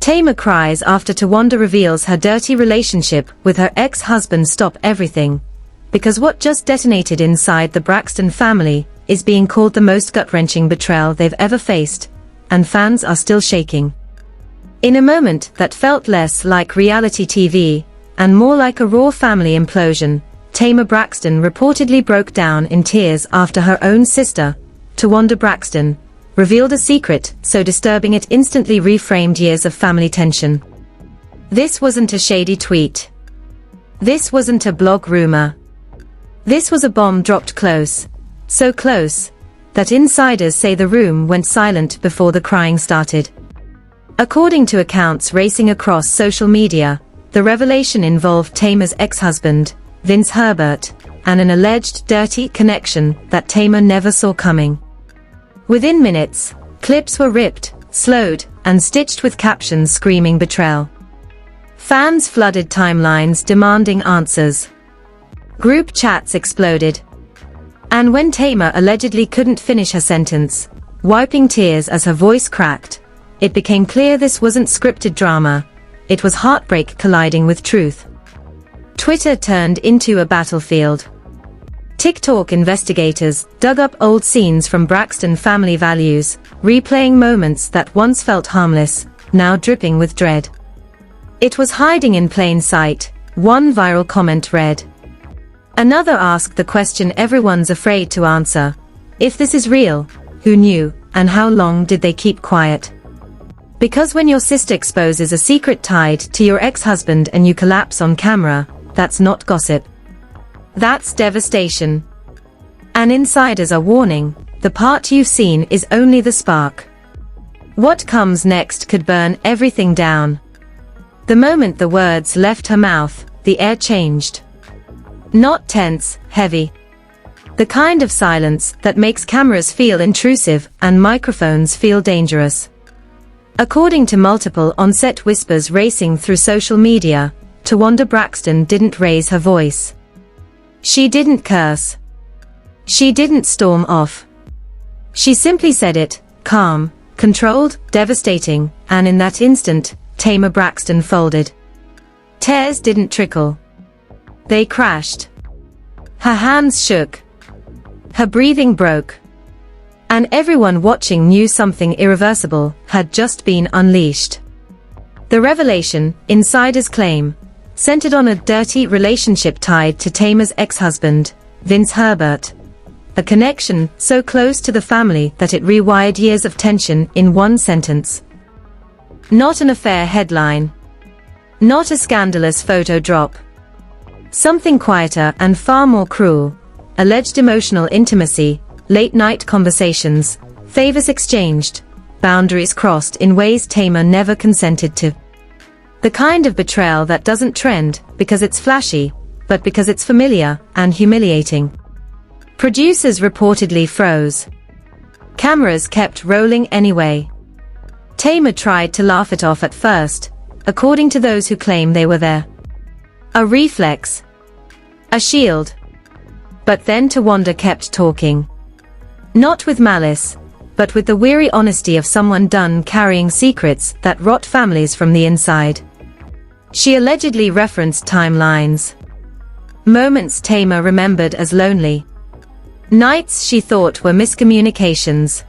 Tamar cries after Towanda reveals her dirty relationship with her ex-husband. Stop everything. Because what just detonated inside the Braxton family is being called the most gut-wrenching betrayal they've ever faced, and fans are still shaking. In a moment that felt less like reality TV, and more like a raw family implosion, Tamar Braxton reportedly broke down in tears after her own sister, Towanda Braxton, revealed a secret so disturbing it instantly reframed years of family tension. This wasn't a shady tweet. This wasn't a blog rumor. This was a bomb dropped close, so close, that insiders say the room went silent before the crying started. According to accounts racing across social media, the revelation involved Tamar's ex-husband, Vince Herbert, and an alleged dirty connection that Tamar never saw coming. Within minutes, clips were ripped, slowed, and stitched with captions screaming betrayal. Fans flooded timelines demanding answers. Group chats exploded. And when Tamar allegedly couldn't finish her sentence, wiping tears as her voice cracked, it became clear this wasn't scripted drama, it was heartbreak colliding with truth. Twitter turned into a battlefield. TikTok investigators dug up old scenes from Braxton family values, replaying moments that once felt harmless, now dripping with dread. It was hiding in plain sight, one viral comment read. Another asked the question everyone's afraid to answer. If this is real, who knew, and how long did they keep quiet? Because when your sister exposes a secret tied to your ex-husband and you collapse on camera, that's not gossip. That's devastation. And insiders are warning, the part you've seen is only the spark. What comes next could burn everything down. The moment the words left her mouth, the air changed. Not tense, heavy. The kind of silence that makes cameras feel intrusive and microphones feel dangerous. According to multiple on-set whispers racing through social media, Towanda Braxton didn't raise her voice. She didn't curse. She didn't storm off. She simply said it, calm, controlled, devastating, and in that instant, Tamar Braxton folded. Tears didn't trickle. They crashed. Her hands shook. Her breathing broke. And everyone watching knew something irreversible had just been unleashed. The revelation, insiders claim, centered on a dirty relationship tied to Tamar's ex-husband, Vince Herbert. A connection so close to the family that it rewired years of tension in one sentence. Not an affair headline. Not a scandalous photo drop. Something quieter and far more cruel. Alleged emotional intimacy, late-night conversations, favors exchanged, boundaries crossed in ways Tamar never consented to. The kind of betrayal that doesn't trend because it's flashy, but because it's familiar and humiliating. Producers reportedly froze. Cameras kept rolling anyway. Tamar tried to laugh it off at first, according to those who claim they were there. A reflex. A shield. But then Towanda kept talking. Not with malice, but with the weary honesty of someone done carrying secrets that rot families from the inside. She allegedly referenced timelines. Moments Tamar remembered as lonely. Nights she thought were miscommunications.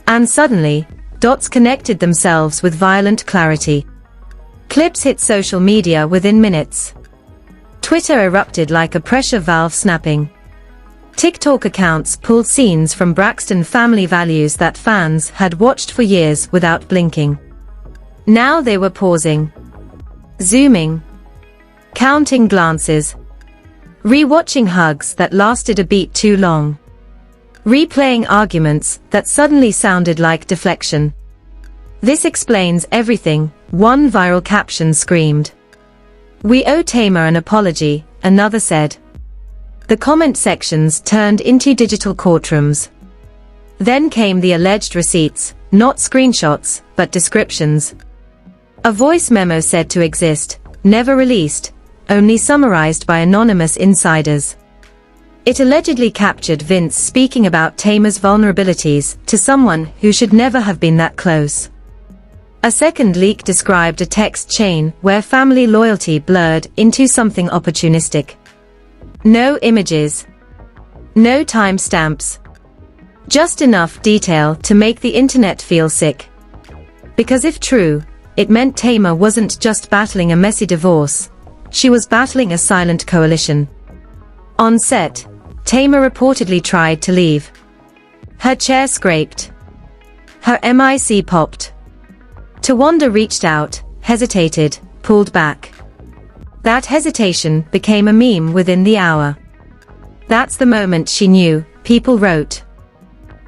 And suddenly, dots connected themselves with violent clarity. Clips hit social media within minutes. Twitter erupted like a pressure valve snapping. TikTok accounts pulled scenes from Braxton family values that fans had watched for years without blinking. Now they were pausing. Zooming. Counting glances. Rewatching hugs that lasted a beat too long. Replaying arguments that suddenly sounded like deflection. This explains everything, one viral caption screamed. We owe Tamar an apology, another said. The comment sections turned into digital courtrooms. Then came the alleged receipts, not screenshots, but descriptions. A voice memo said to exist, never released, only summarized by anonymous insiders. It allegedly captured Vince speaking about Tamar's vulnerabilities to someone who should never have been that close. A second leak described a text chain where family loyalty blurred into something opportunistic. No images. No timestamps. Just enough detail to make the internet feel sick. Because if true, it meant Tamar wasn't just battling a messy divorce, she was battling a silent coalition. On set, Tamar reportedly tried to leave. Her chair scraped. Her mic popped. Towanda reached out, hesitated, pulled back. That hesitation became a meme within the hour. That's the moment she knew, people wrote.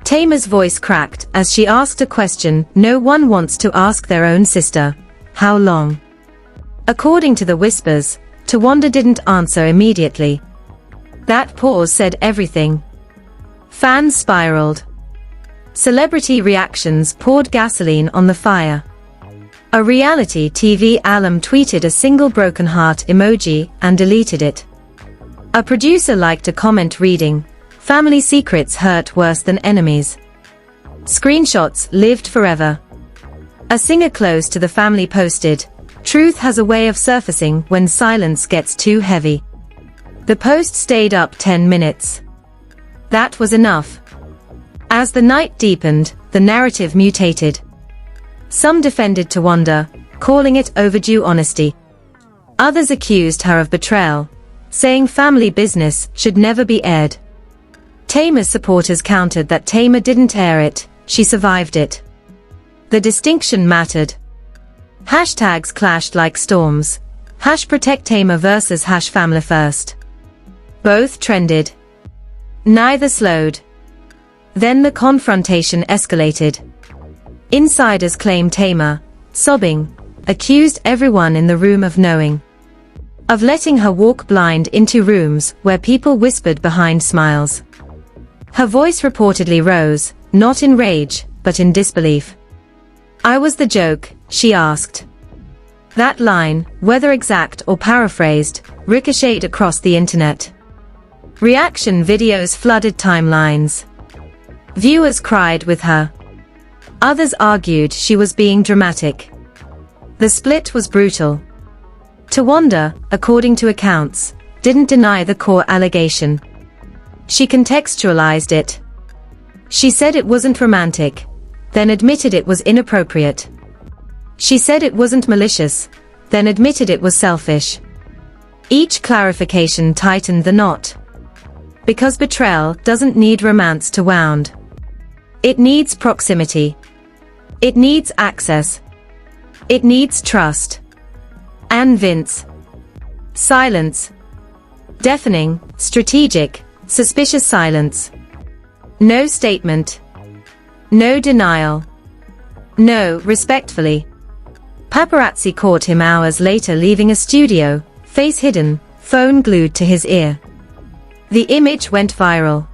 Tamar's voice cracked as she asked a question no one wants to ask their own sister. How long? According to the whispers, Towanda didn't answer immediately. That pause said everything. Fans spiraled. Celebrity reactions poured gasoline on the fire. A reality TV alum tweeted a single broken heart emoji and deleted it. A producer liked a comment reading, "Family secrets hurt worse than enemies." Screenshots lived forever. A singer close to the family posted, "Truth has a way of surfacing when silence gets too heavy." The post stayed up 10 minutes. That was enough. As the night deepened, the narrative mutated. Some defended Towanda, calling it overdue honesty. Others accused her of betrayal, saying family business should never be aired. Tamar's supporters countered that Tamar didn't air it, she survived it. The distinction mattered. Hashtags clashed like storms. #ProtectTamar versus #FamilyFirst. Both trended. Neither slowed. Then the confrontation escalated. Insiders claimed Tamar, sobbing, accused everyone in the room of knowing. Of letting her walk blind into rooms where people whispered behind smiles. Her voice reportedly rose, not in rage, but in disbelief. "I was the joke," she asked. That line, whether exact or paraphrased, ricocheted across the internet. Reaction videos flooded timelines. Viewers cried with her. Others argued she was being dramatic. The split was brutal. Towanda, according to accounts, didn't deny the core allegation. She contextualized it. She said it wasn't romantic, then admitted it was inappropriate. She said it wasn't malicious, then admitted it was selfish. Each clarification tightened the knot. Because betrayal doesn't need romance to wound. It needs proximity. It needs access. It needs trust. And Vince. Silence. Deafening, strategic, suspicious silence. No statement. No denial. No, respectfully. Paparazzi caught him hours later leaving a studio, face hidden, phone glued to his ear. The image went viral.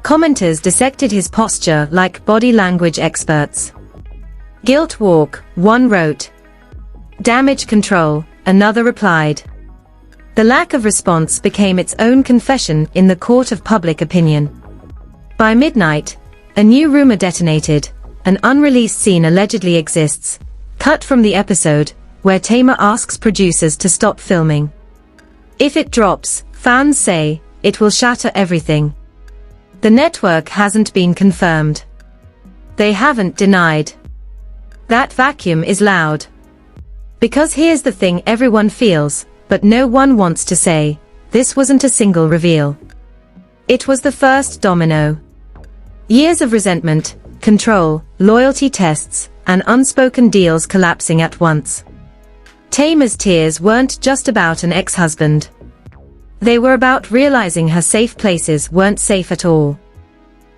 Commenters dissected his posture like body language experts. Guilt walk, one wrote. Damage control, another replied. The lack of response became its own confession in the court of public opinion. By midnight, a new rumor detonated. An unreleased scene allegedly exists, cut from the episode, where Tamar asks producers to stop filming. If it drops, fans say, it will shatter everything. The network hasn't been confirmed. They haven't denied. That vacuum is loud. Because here's the thing everyone feels, but no one wants to say, this wasn't a single reveal. It was the first domino. Years of resentment, control, loyalty tests, and unspoken deals collapsing at once. Tamar's tears weren't just about an ex-husband. They were about realizing her safe places weren't safe at all.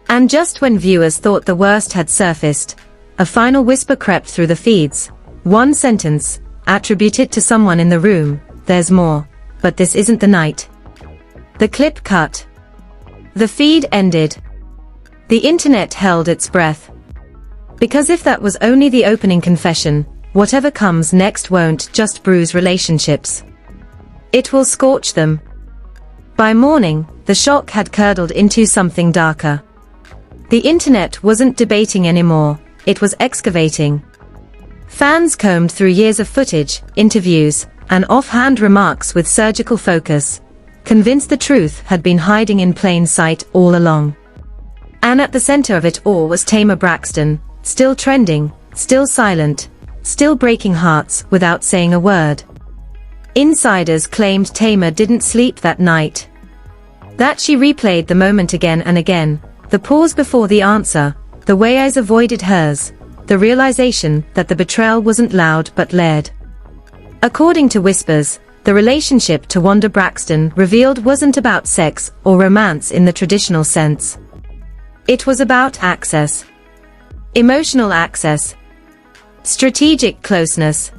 And just when viewers thought the worst had surfaced, a final whisper crept through the feeds. One sentence, attributed to someone in the room, "There's more, but this isn't the night." The clip cut. The feed ended. The internet held its breath. Because if that was only the opening confession, whatever comes next won't just bruise relationships. It will scorch them. By morning, the shock had curdled into something darker. The internet wasn't debating anymore, it was excavating. Fans combed through years of footage, interviews, and offhand remarks with surgical focus, convinced the truth had been hiding in plain sight all along. And at the center of it all was Tamar Braxton, still trending, still silent, still breaking hearts without saying a word. Insiders claimed Tamar didn't sleep that night. That she replayed the moment again and again, the pause before the answer, the way eyes avoided hers, the realization that the betrayal wasn't loud but layered. According to whispers, the relationship Towanda Braxton revealed wasn't about sex or romance in the traditional sense. It was about access. Emotional access. Strategic closeness.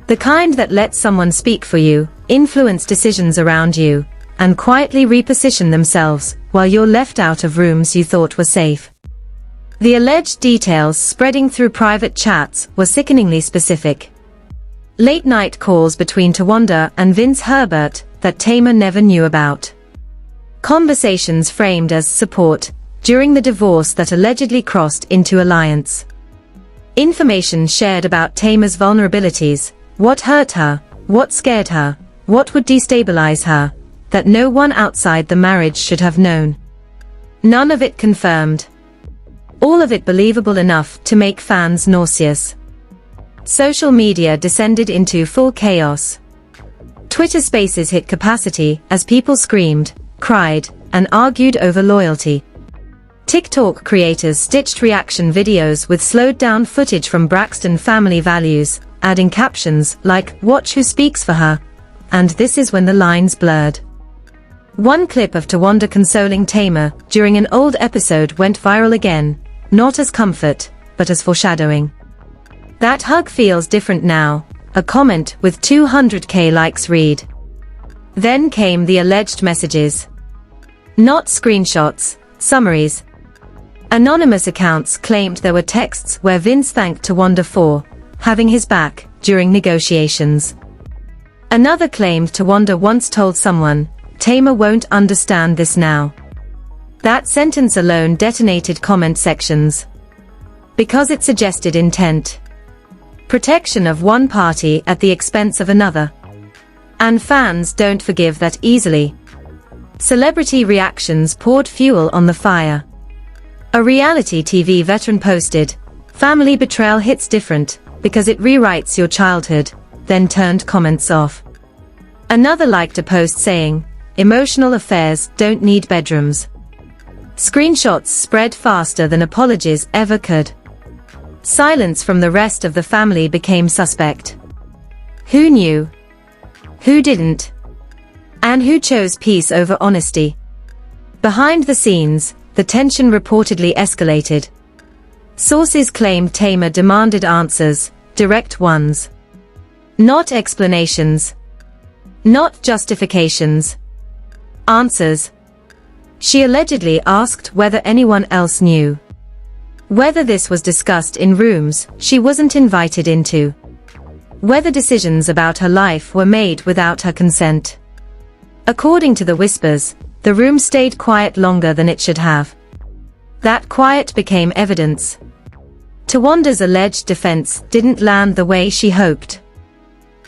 The kind that lets someone speak for you, influence decisions around you, and quietly reposition themselves while you're left out of rooms you thought were safe. The alleged details spreading through private chats were sickeningly specific. Late-night calls between Towanda and Vince Herbert that Tamar never knew about. Conversations framed as support during the divorce that allegedly crossed into alliance. Information shared about Tamar's vulnerabilities, what hurt her, what scared her, what would destabilize her, that no one outside the marriage should have known. None of it confirmed. All of it believable enough to make fans nauseous. Social media descended into full chaos. Twitter Spaces hit capacity as people screamed, cried, and argued over loyalty. TikTok creators stitched reaction videos with slowed-down footage from Braxton family values, adding captions like, "Watch who speaks for her," and "This is when the lines blurred." One clip of Towanda consoling Tamar during an old episode went viral again, not as comfort, but as foreshadowing. "That hug feels different now," a comment with 200k likes read. Then came the alleged messages. Not screenshots, summaries. Anonymous accounts claimed there were texts where Vince thanked Towanda for having his back during negotiations. Another claimed Towanda once told someone, "Tamar won't understand this now." That sentence alone detonated comment sections. Because it suggested intent. Protection of one party at the expense of another. And fans don't forgive that easily. Celebrity reactions poured fuel on the fire. A reality TV veteran posted, "Family betrayal hits different, because it rewrites your childhood," then turned comments off. Another liked a post saying, "Emotional affairs don't need bedrooms." Screenshots spread faster than apologies ever could. Silence from the rest of the family became suspect. Who knew? Who didn't? And who chose peace over honesty? Behind the scenes, the tension reportedly escalated. Sources claimed Tamar demanded answers, direct ones. Not explanations. Not justifications. Answers. She allegedly asked whether anyone else knew. Whether this was discussed in rooms she wasn't invited into. Whether decisions about her life were made without her consent. According to the whispers, the room stayed quiet longer than it should have. That quiet became evidence. Towanda's alleged defense didn't land the way she hoped.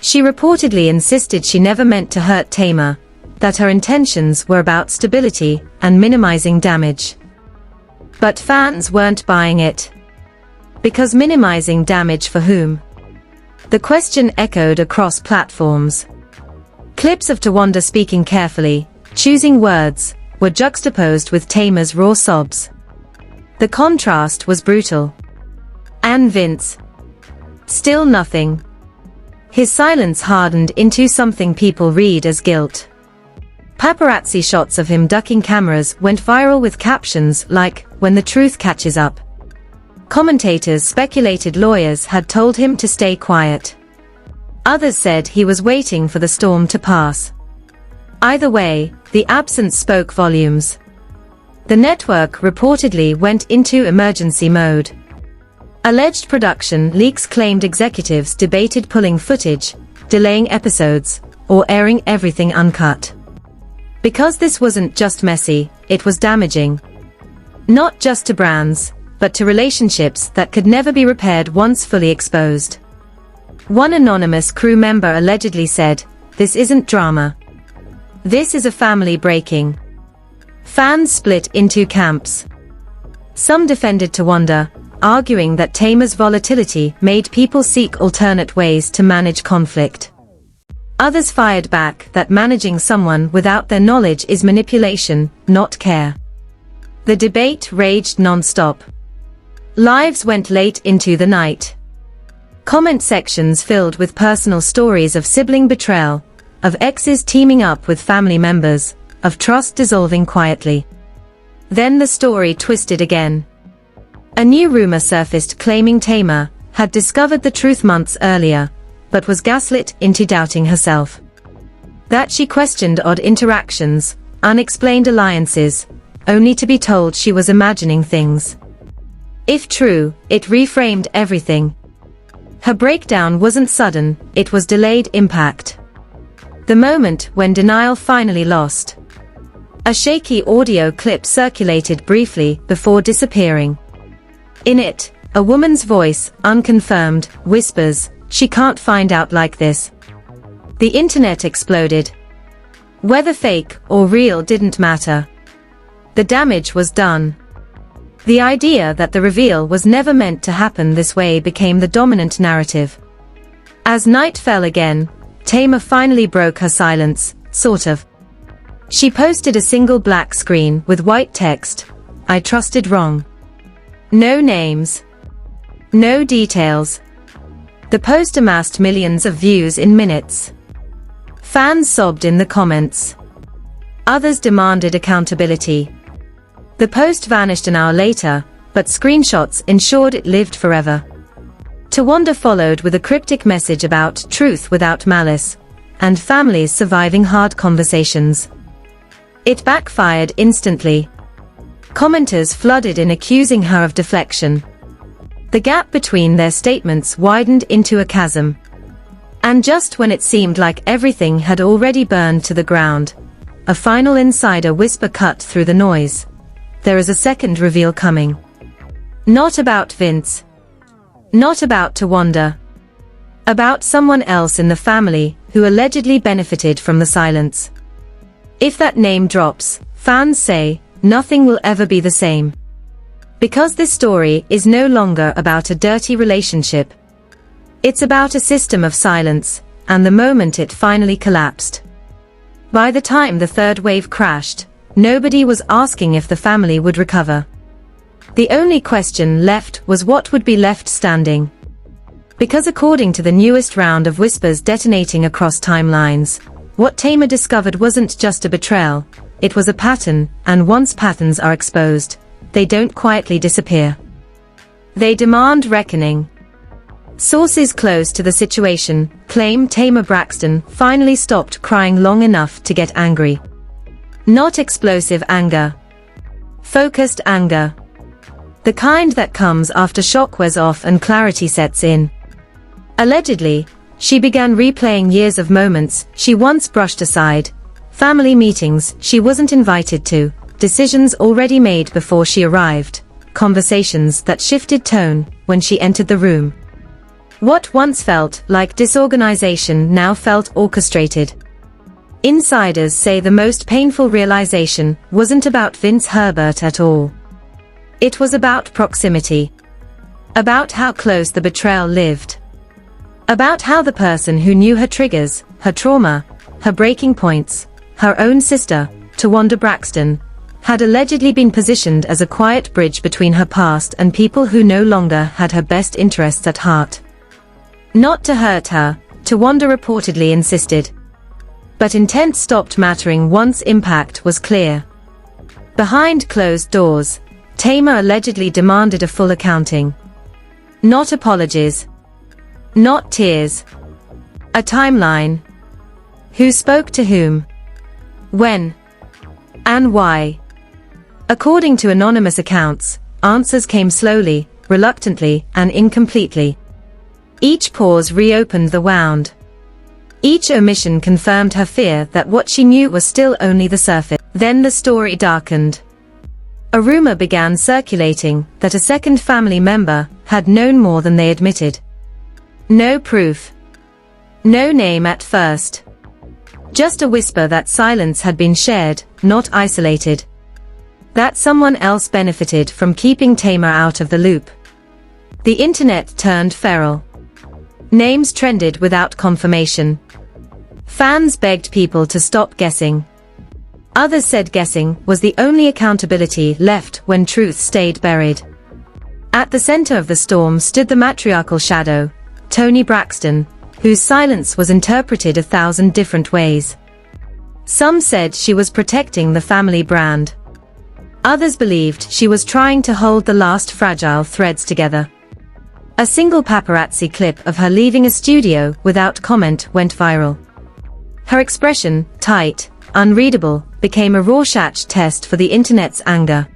She reportedly insisted she never meant to hurt Tamar, that her intentions were about stability and minimizing damage. But fans weren't buying it. Because minimizing damage for whom? The question echoed across platforms. Clips of Towanda speaking carefully, choosing words, were juxtaposed with Tamar's raw sobs. The contrast was brutal. And Vince? Still nothing. His silence hardened into something people read as guilt. Paparazzi shots of him ducking cameras went viral with captions like, "When the truth catches up." Commentators speculated lawyers had told him to stay quiet. Others said he was waiting for the storm to pass. Either way, the absence spoke volumes. The network reportedly went into emergency mode. Alleged production leaks claimed executives debated pulling footage, delaying episodes, or airing everything uncut. Because this wasn't just messy, it was damaging. Not just to brands, but to relationships that could never be repaired once fully exposed. One anonymous crew member allegedly said, "This isn't drama. This is a family breaking." Fans split into camps. Some defended Towanda, arguing that Tamar's volatility made people seek alternate ways to manage conflict. Others fired back that managing someone without their knowledge is manipulation, not care. The debate raged non-stop. Lives went late into the night. Comment sections filled with personal stories of sibling betrayal, of exes teaming up with family members, of trust dissolving quietly. Then the story twisted again. A new rumor surfaced claiming Tamar had discovered the truth months earlier, but was gaslit into doubting herself. That she questioned odd interactions, unexplained alliances, only to be told she was imagining things. If true, it reframed everything. Her breakdown wasn't sudden, it was delayed impact. The moment when denial finally lost. A shaky audio clip circulated briefly before disappearing. In it, a woman's voice, unconfirmed, whispers, "She can't find out like this." The internet exploded. Whether fake or real didn't matter. The damage was done. The idea that the reveal was never meant to happen this way became the dominant narrative. As night fell again, Tamar finally broke her silence, sort of. She posted a single black screen with white text, "I trusted wrong." No names. No details. The post amassed millions of views in minutes. Fans sobbed in the comments. Others demanded accountability. The post vanished an hour later, but screenshots ensured it lived forever. Towanda followed with a cryptic message about truth without malice, and families surviving hard conversations. It backfired instantly. Commenters flooded in accusing her of deflection. The gap between their statements widened into a chasm. And just when it seemed like everything had already burned to the ground, a final insider whisper cut through the noise. There is a second reveal coming. Not about Vince. Not about Towanda. About someone else in the family who allegedly benefited from the silence. If that name drops, fans say, nothing will ever be the same. Because this story is no longer about a dirty relationship. It's about a system of silence, and the moment it finally collapsed. By the time the third wave crashed, nobody was asking if the family would recover. The only question left was what would be left standing. Because according to the newest round of whispers detonating across timelines, what Tamar discovered wasn't just a betrayal, it was a pattern, and once patterns are exposed, they don't quietly disappear. They demand reckoning. Sources close to the situation claim Tamar Braxton finally stopped crying long enough to get angry. Not explosive anger. Focused anger. The kind that comes after shock wears off and clarity sets in. Allegedly, she began replaying years of moments she once brushed aside, family meetings she wasn't invited to, decisions already made before she arrived, conversations that shifted tone when she entered the room. What once felt like disorganization now felt orchestrated. Insiders say the most painful realization wasn't about Vince Herbert at all. It was about proximity. About how close the betrayal lived. About how the person who knew her triggers, her trauma, her breaking points, her own sister, Towanda Braxton, had allegedly been positioned as a quiet bridge between her past and people who no longer had her best interests at heart. Not to hurt her, Towanda reportedly insisted. But intent stopped mattering once impact was clear. Behind closed doors, Tamar allegedly demanded a full accounting. Not apologies. Not tears. A timeline. Who spoke to whom? When? And why? According to anonymous accounts, answers came slowly, reluctantly, and incompletely. Each pause reopened the wound. Each omission confirmed her fear that what she knew was still only the surface. Then the story darkened. A rumor began circulating that a second family member had known more than they admitted. No proof. No name at first. Just a whisper that silence had been shared, not isolated. That someone else benefited from keeping Tamar out of the loop. The internet turned feral. Names trended without confirmation. Fans begged people to stop guessing. Others said guessing was the only accountability left when truth stayed buried. At the center of the storm stood the matriarchal shadow, Toni Braxton, whose silence was interpreted 1,000 different ways. Some said she was protecting the family brand. Others believed she was trying to hold the last fragile threads together. A single paparazzi clip of her leaving a studio without comment went viral. Her expression, tight, unreadable, became a Rorschach test for the internet's anger.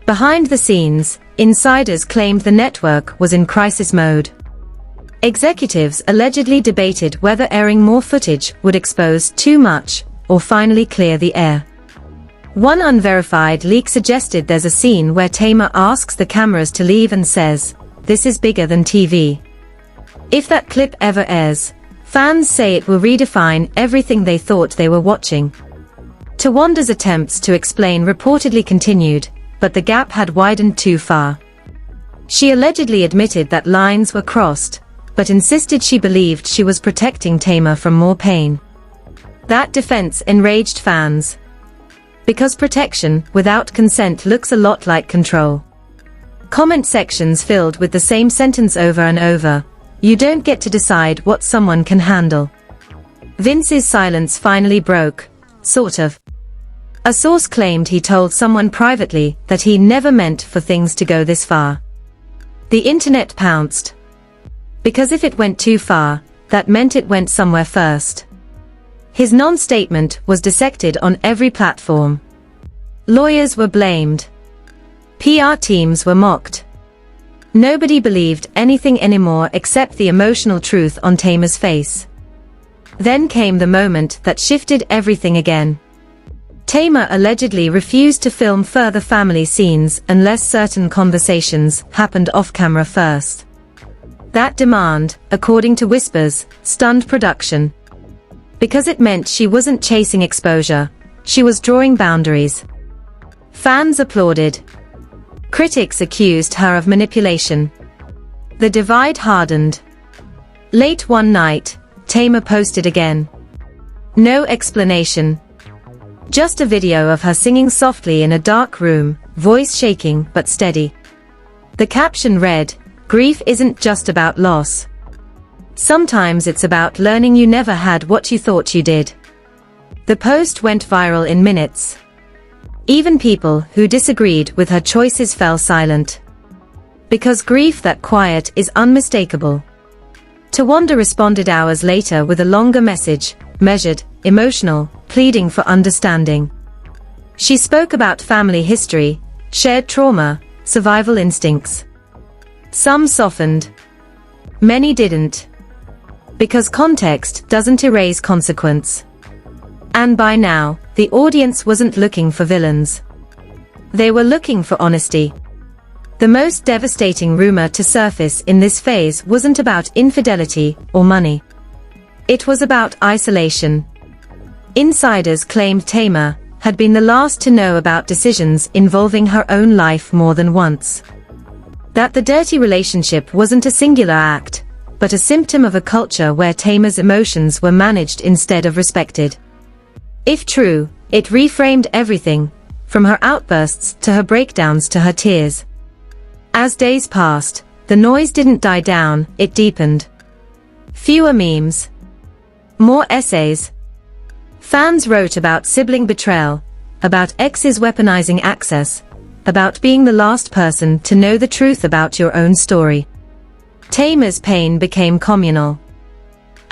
Behind the scenes, insiders claimed the network was in crisis mode. Executives allegedly debated whether airing more footage would expose too much or finally clear the air. One unverified leak suggested there's a scene where Tamar asks the cameras to leave and says, "This is bigger than TV." If that clip ever airs, fans say it will redefine everything they thought they were watching. Towanda's attempts to explain reportedly continued, but the gap had widened too far. She allegedly admitted that lines were crossed, but insisted she believed she was protecting Tamar from more pain. That defense enraged fans. Because protection without consent looks a lot like control. Comment sections filled with the same sentence over and over. You don't get to decide what someone can handle. Vince's silence finally broke, sort of. A source claimed he told someone privately that he never meant for things to go this far. The internet pounced. Because if it went too far, that meant it went somewhere first. His non-statement was dissected on every platform. Lawyers were blamed. PR teams were mocked. Nobody believed anything anymore except the emotional truth on Tamar's face. Then came the moment that shifted everything again. Tamar allegedly refused to film further family scenes unless certain conversations happened off-camera first. That demand, according to whispers, stunned production. Because it meant she wasn't chasing exposure, she was drawing boundaries. Fans applauded. Critics accused her of manipulation. The divide hardened. Late one night, Tamar posted again. No explanation. Just a video of her singing softly in a dark room, voice shaking but steady. The caption read, "Grief isn't just about loss. Sometimes it's about learning you never had what you thought you did." The post went viral in minutes. Even people who disagreed with her choices fell silent. Because grief that quiet is unmistakable. Towanda responded hours later with a longer message, measured, emotional, pleading for understanding. She spoke about family history, shared trauma, survival instincts. Some softened. Many didn't. Because context doesn't erase consequence. And by now, the audience wasn't looking for villains. They were looking for honesty. The most devastating rumor to surface in this phase wasn't about infidelity or money. It was about isolation. Insiders claimed Tamar had been the last to know about decisions involving her own life more than once. That the dirty relationship wasn't a singular act, but a symptom of a culture where Tamar's emotions were managed instead of respected. If true, it reframed everything, from her outbursts to her breakdowns to her tears. As days passed, the noise didn't die down, it deepened. Fewer memes. More essays. Fans wrote about sibling betrayal, about exes weaponizing access, about being the last person to know the truth about your own story. Tamar's pain became communal.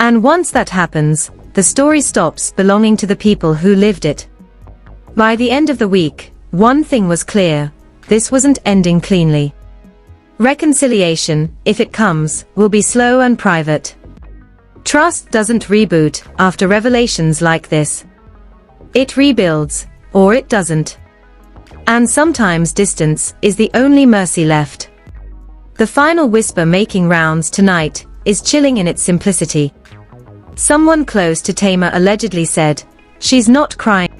And once that happens, the story stops belonging to the people who lived it. By the end of the week, one thing was clear: this wasn't ending cleanly. Reconciliation, if it comes, will be slow and private. Trust doesn't reboot after revelations like this. It rebuilds, or it doesn't. And sometimes distance is the only mercy left. The final whisper making rounds tonight is chilling in its simplicity. Someone close to Tamar allegedly said, "She's not crying."